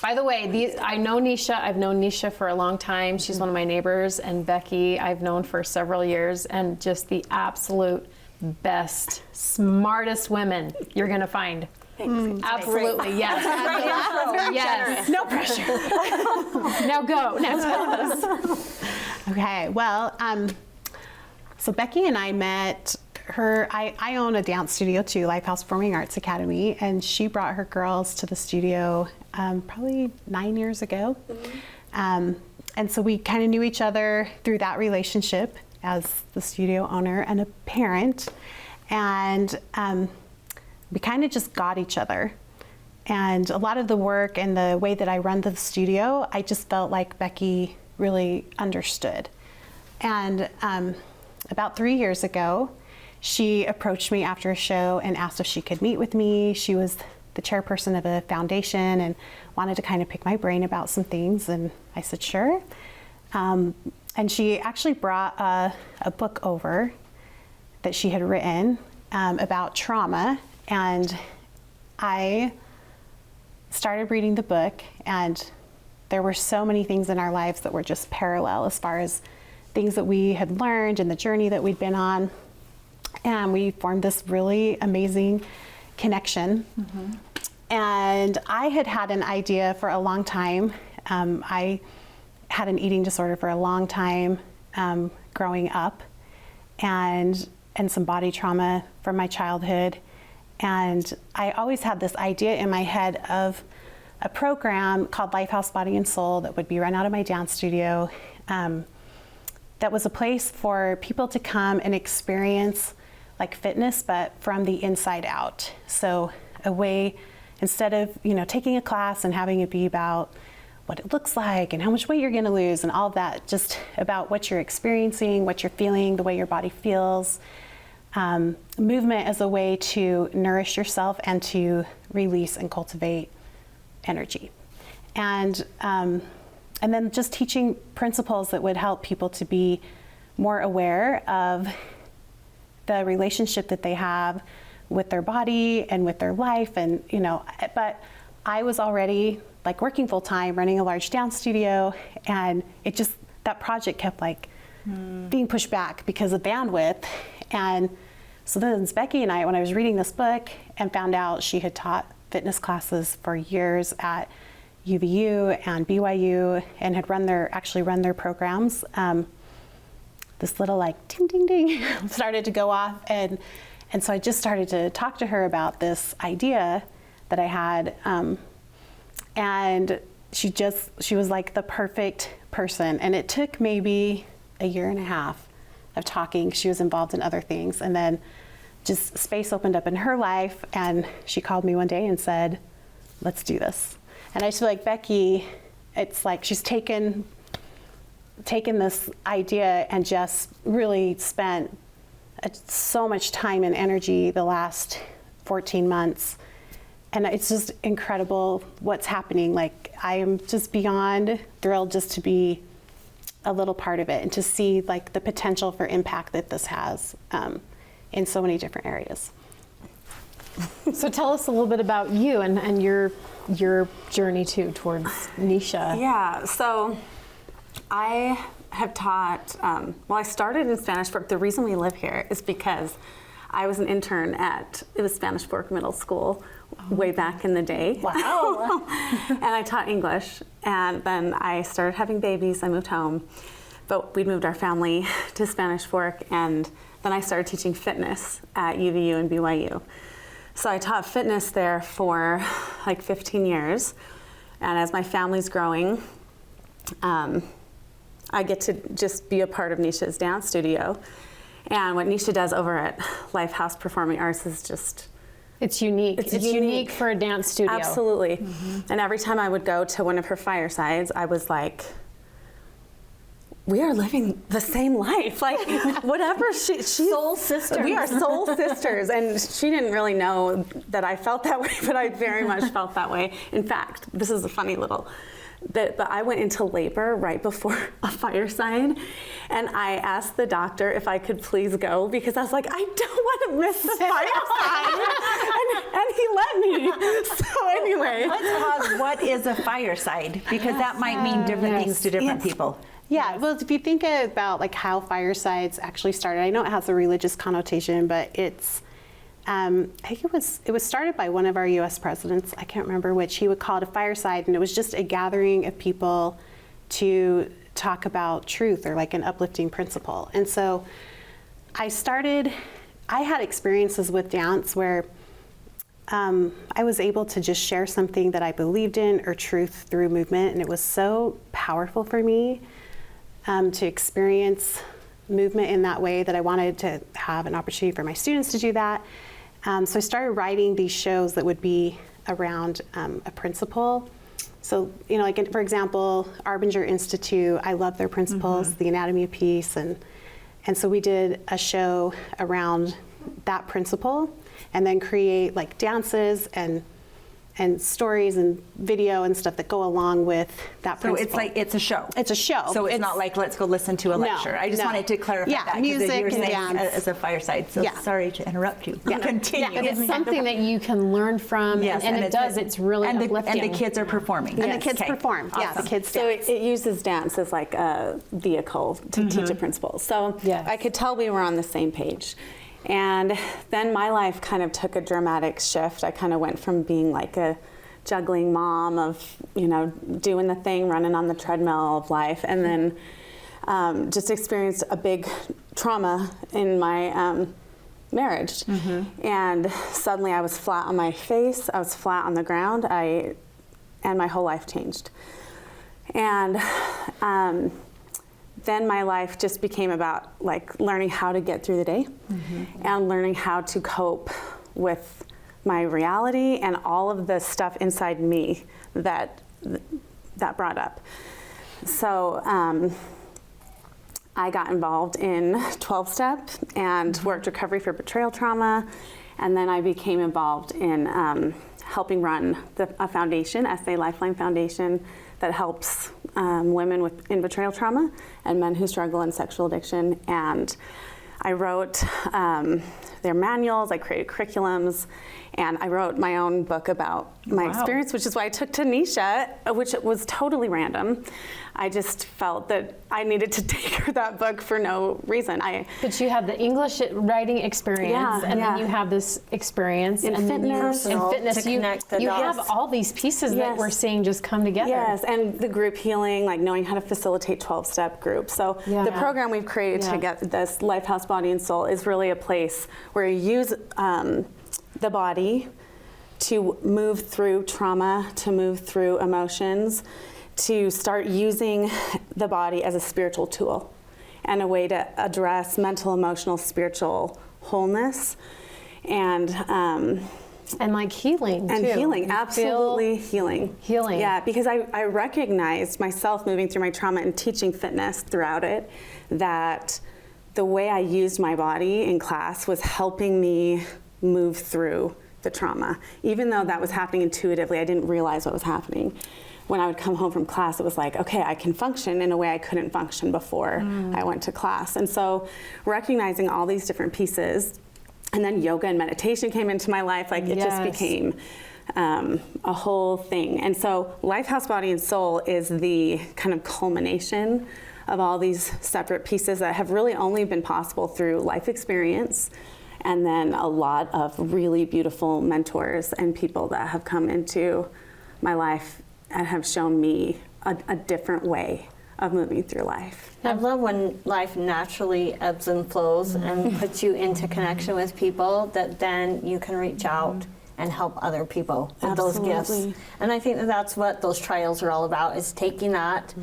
By the way, I know Nisha. I've known Nisha for a long time. She's one of my neighbors. And Becky, I've known for several years. And just the absolute best, smartest women you're going to find. Thanks. Absolutely, yes. Yes. No pressure. Now go. Now tell us. Okay, well, so Becky and I met her. I own a dance studio too, Lifehouse Performing Arts Academy, and she brought her girls to the studio probably 9 years ago. And so we kind of knew each other through that relationship as the studio owner and a parent. And we kind of just got each other. And a lot of the work and the way that I run the studio, I just felt like Becky really understood. And about 3 years ago, she approached me after a show and asked if she could meet with me. She was the chairperson of a foundation and wanted to kind of pick my brain about some things. And I said, sure. And she actually brought a book over that she had written about trauma. And I started reading the book, and there were so many things in our lives that were just parallel as far as things that we had learned and the journey that we'd been on. And we formed this really amazing connection. Mm-hmm. And I had an idea for a long time. I had an eating disorder for a long time growing up, and some body trauma from my childhood. And I always had this idea in my head of a program called Lifehouse Body and Soul that would be run out of my dance studio. That was a place for people to come and experience like fitness, but from the inside out. So a way, instead of taking a class and having it be about what it looks like and how much weight you're going to lose and all of that, just about what you're experiencing, what you're feeling, the way your body feels. Movement as a way to nourish yourself and to release and cultivate energy. And then just teaching principles that would help people to be more aware of the relationship that they have with their body and with their life. And, but I was already like working full time, running a large dance studio, and that project kept being pushed back because of bandwidth. And so then Becky and I, when I was reading this book and found out she had taught fitness classes for years at UVU and BYU and had run their programs, this little ding, ding, ding started to go off. And so I just started to talk to her about this idea that I had. And she was like the perfect person. And it took maybe a year and a half of talking. She was involved in other things, and then just space opened up in her life, and she called me one day and said, let's do this. And I just feel like Becky, it's like she's taken this idea and just really spent so much time and energy the last 14 months. And it's just incredible what's happening. I am just beyond thrilled just to be a little part of it and to see the potential for impact that this has in so many different areas. So tell us a little bit about you and your journey towards Nisha. Yeah, so I have taught, I started in Spanish Fork. The reason we live here is because I was an intern at Spanish Fork Middle School way back in the day. Wow. And I taught English, and then I started having babies. I moved home, but we'd moved our family to Spanish Fork, and then I started teaching fitness at UVU and BYU. So I taught fitness there for 15 years, and as my family's growing, I get to just be a part of Nisha's dance studio. And what Nisha does over at Lifehouse Performing Arts is just It's unique. It's unique for a dance studio. Absolutely. And every time I would go to one of her firesides, I was like, we are living the same life. Like, whatever she's Soul sisters. We are soul sisters. And she didn't really know that I felt that way, but I very much felt that way. In fact, this is a funny little bit, but I went into labor right before a fireside, and I asked the doctor if I could please go, because I was like, I don't want to miss the fireside. and he let me. So anyway. Let's pause. What is a fireside? Because that might mean different things to different people. Yeah, well, if you think about like how firesides actually started, I know it has a religious connotation, but it's, I think it was started by one of our U.S. presidents. I can't remember which. He would call it a fireside, and it was just a gathering of people to talk about truth or like an uplifting principle. And so I had experiences with dance where I was able to just share something that I believed in or truth through movement, and it was so powerful for me to experience movement in that way that I wanted to have an opportunity for my students to do that. So I started writing these shows that would be around a principle. So, you know, like for example, Arbinger Institute, I love their principles, the anatomy of peace, and so we did a show around that principle, and then create like dances and stories and video and stuff that go along with that principle. So it's like, it's a show. It's a show. So it's not like, let's go listen to a lecture. I just wanted to clarify that. 'cause music you were and saying dance. as a fireside. So sorry to interrupt you. Continue. But it's something that you can learn from, and it does. It's really uplifting. And the kids are performing. And the kids perform. Awesome. Yeah, the kids So dance. it uses dance as like a vehicle to teach a principle. So I could tell we were on the same page. And then my life kind of took a dramatic shift. I kind of went from being like a juggling mom of, you know, doing the thing, running on the treadmill of life, and then just experienced a big trauma in my marriage. And suddenly I was flat on my face, I was flat on the ground, and my whole life changed. And then my life just became about like learning how to get through the day and learning how to cope with my reality and all of the stuff inside me that brought up. So I got involved in 12-step and worked recovery for betrayal trauma, and then I became involved in helping run a foundation, SA Lifeline Foundation, that helps women in betrayal trauma and men who struggle in sexual addiction. And I wrote their manuals, I created curriculums, and I wrote my own book about my experience, which is why I took Tanisha, which was totally random. I just felt that I needed to take her that book for no reason. But you have the English writing experience, and then you have this experience in fitness. You have all these pieces that we're seeing just come together. Yes, and the group healing, like knowing how to facilitate 12-step groups. So the program we've created together, this Lifehouse Body and Soul, is really a place where you use the body to move through trauma, to move through emotions, to start using the body as a spiritual tool and a way to address mental, emotional, spiritual wholeness, and like healing and too. Healing, absolutely healing. Yeah, because I recognized myself moving through my trauma and teaching fitness throughout it, that the way I used my body in class was helping me move through the trauma. Even though that was happening intuitively, I didn't realize what was happening. When I would come home from class, it was like, okay, I can function in a way I couldn't function before I went to class. And so recognizing all these different pieces, and then yoga and meditation came into my life, like it just became a whole thing. And so Lifehouse Body and Soul is the kind of culmination of all these separate pieces that have really only been possible through life experience, and then a lot of really beautiful mentors and people that have come into my life and have shown me a different way of moving through life. I love when life naturally ebbs and flows and puts you into connection with people that then you can reach out and help other people with those gifts. And I think that that's what those trials are all about, is taking that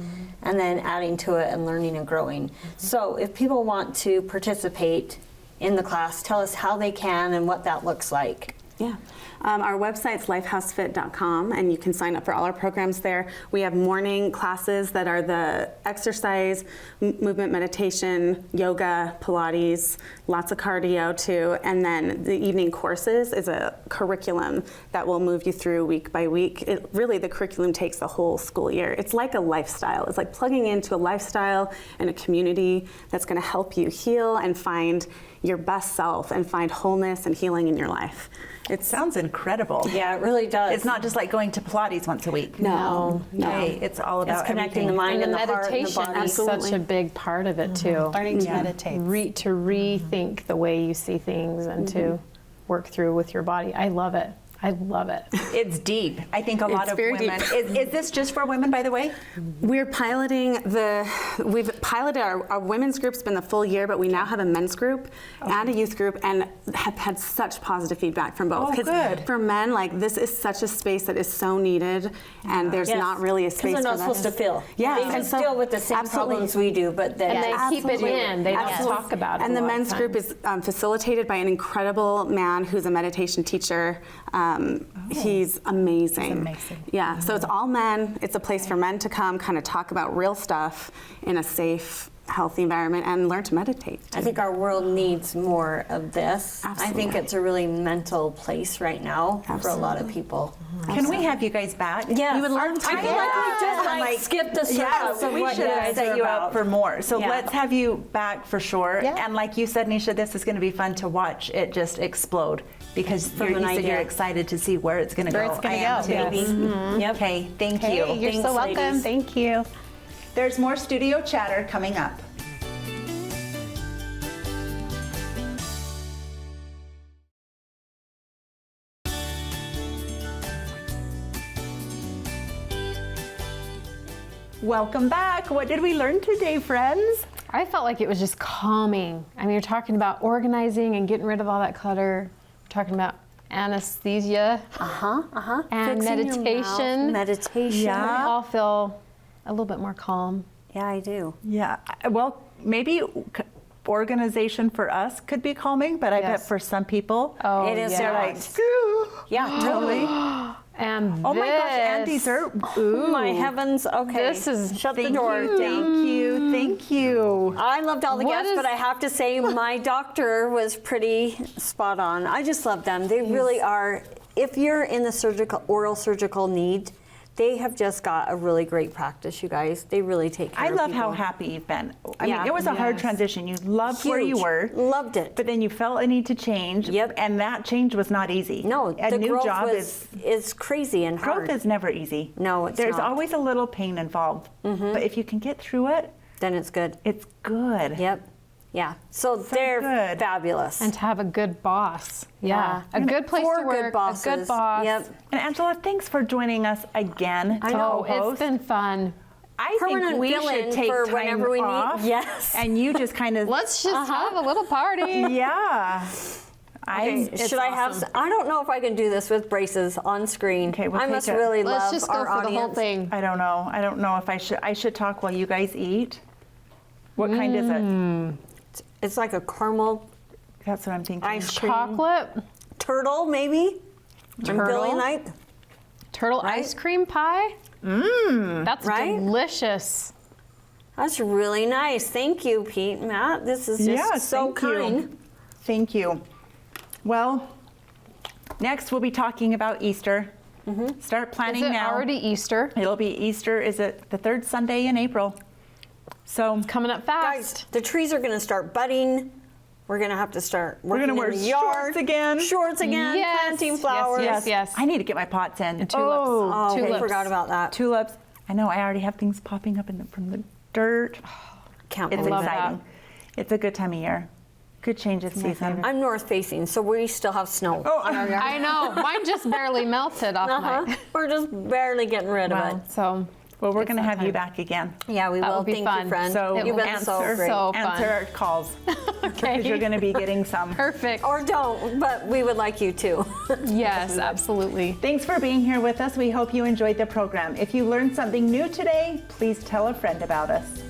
and then adding to it and learning and growing. So if people want to participate in the class, tell us how they can and what that looks like. Yeah. Our website's lifehousefit.com, and you can sign up for all our programs there. We have morning classes that are the exercise, movement, meditation, yoga, Pilates, lots of cardio too. And then the evening courses is a curriculum that will move you through week by week. The curriculum takes the whole school year. It's like a lifestyle. It's like plugging into a lifestyle and a community that's going to help you heal and find your best self and find wholeness and healing in your life. It sounds incredible. Yeah, it really does. It's not just like going to Pilates once a week. No. Okay, it's all about It's connecting the everything. mind and, And the heart and the meditation body. is such a big part of it too. Learning to meditate. To rethink the way you see things and to work through with your body. I love it. I love it. It's deep. I think a lot It's of very women. deep. Is this just for women, by the way? We've piloted our women's group's been the full year, but we now have a men's group and a youth group, and have had such positive feedback from both. Oh, 'Cause good. for men, like, this is such a space that is so needed, and there's Yes. not really a space for Because they're that. not supposed to feel. Yeah, They can and so- deal with the same absolutely. problems we do, but then And they keep it Absolutely. in. They don't Absolutely. talk about it. And a the lot of men's group times. is facilitated by an incredible man who's a meditation teacher. He's amazing. amazing. Yeah, so it's all men. It's a place for men to come, kind of talk about real stuff in a safe, healthy environment and learn to meditate. I think our world needs more of this. I think Absolutely. it's a really mental place right now for a lot of people. Can we have you guys back? Yes. We would love to. I feel like we just like skipped the surface Yeah, of so we what should you have guys set are you about. up for more. So Yeah. let's have you back for sure. Yeah. And like you said, Nisha, this is going to be fun to watch it just explode because From you an said you're idea. excited to see where it's going to go. Where it's gonna I am go, too. yes. Yep. Okay, thank Hey, you. you're Thanks, so welcome. ladies. Thank you. There's more studio chatter coming up. Welcome back. What did we learn today, friends? I felt like it was just calming. I mean, you're talking about organizing and getting rid of all that clutter. We're talking about anesthesia and Fixing your mouth, meditation. meditation. We all feel a little bit more calm. Yeah, I do. Yeah, well, maybe organization for us could be calming, but I bet Yes. for some people, Oh, It is yes. they're like, Yeah, totally. And oh my gosh, and this- dessert. Oh my heavens. Okay. This is- shut the Thank door. you, thank you, thank you. I loved all the What guests, is- but I have to say my doctor was pretty spot on. I just love them. They really are. If you're in the oral surgical need, they have just got a really great practice, you guys. They really take care I of love people. how happy you've been. I Yeah. mean, it was a hard Yes. transition. You loved where you Huge. were, Loved it. but then you felt a need to change. Yep. And that change was not easy. No, a the new growth job is crazy and hard. growth is never easy. No, it's There's not. always a little pain involved, but if you can get through it, Then it's good. it's good. Yep. Yeah. So they're good. fabulous. And to have a good boss. Yeah. A good place Four to work. good bosses. A good boss. Yep. And Angela, thanks for joining us again to Oh, co-host. it's been fun. I think Permanent we fill-in should take for time whenever we need- off. Yes. And you just kind of Let's just have a little party. yeah. Should I have? I don't know if I can do this with braces on screen. Okay, we'll I take must it. really Let's love just go our for audience. the whole thing. I don't know. I don't know if I should. I should talk while you guys eat. What kind is it? It's like a caramel That's what I'm thinking. ice cream. Chocolate, Turtle, maybe. On Billy Turtle? night. turtle Right? ice cream pie. Mmm. That's Right? delicious. That's really nice. Thank you, Pete, Matt. This is just Yeah, so thank you. kind. Thank you. Well, next we'll be talking about Easter. Start Is planning it now. already Easter? It'll be Easter. Is it the third Sunday in April? So Coming up Guys, fast. the trees are going to start budding. We're going to have to start working gonna in wear the yard. shorts again. Shorts again. Yes, Planting yes, flowers. yes. I need to get my pots in. And tulips. Oh, Oh, Tulips. we forgot about that. tulips. I know. I already have things popping up from the dirt. Can't It's believe love that. exciting. It's a good time of year. Good change of season. I'm north facing, so we still have snow. Oh, on our yard. I know. Mine just barely melted off my. We're just barely getting rid of Wow. it. So Well, we're It's going to that have you time. back again. Yeah, we That will. will be Thank fun. you, friend. So You've been answer, so great. So answer fun. our calls okay. because you're going to be getting some. Perfect. Or don't, but we would like you to. Yes, absolutely. Thanks for being here with us. We hope you enjoyed the program. If you learned something new today, please tell a friend about us.